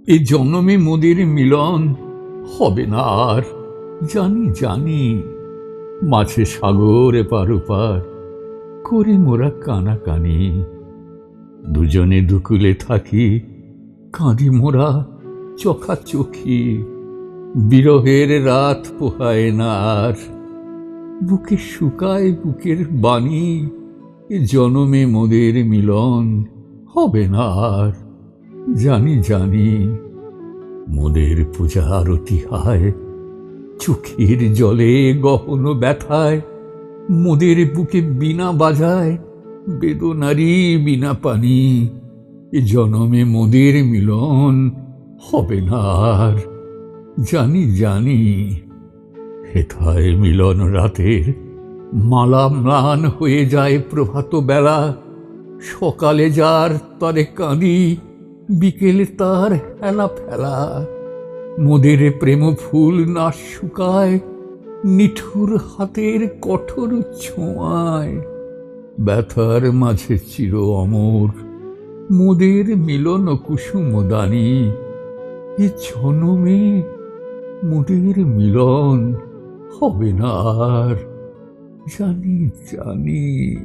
এ জনমে মোদের মিলন হবে না আর, জানি জানি। মাঝে সাগর এপার ওপার করে মোরা কানাকানি। দুজনে দুকুলে থাকি, কাঁদি মোরা চোখাচোখি। বিরহের রাত পোহায় না আর, বুকে শুকায় বুকের বাণী। এ জনমে মোদের মিলন হবে না আর, জানি জানি। মোদের পূজা আরতি হায়, চোখের জলে গহন ব্যথায়। মোদের বুকে বীণা বাজায়, বেদনারি বীণা পানি। এ জনমে মোদের মিলন হবে না আর, জানি জানি। হেথায় মিলন রাতের মালা ম্লান হয়ে যায় প্রভাত বেলা। সকালে যার তরে কাঁদি, বিকেলে তার হেলা ফেলা। মোদের প্রেম ফুল না শুকায়, নিঠুর হাতের কঠোর ছোঁয়ায়। ব্যথার মাঝে চির অমর মোদের মিলন কুসুমদানি। এ জনমে মোদের মিলন হবে না আর, জানি জানি।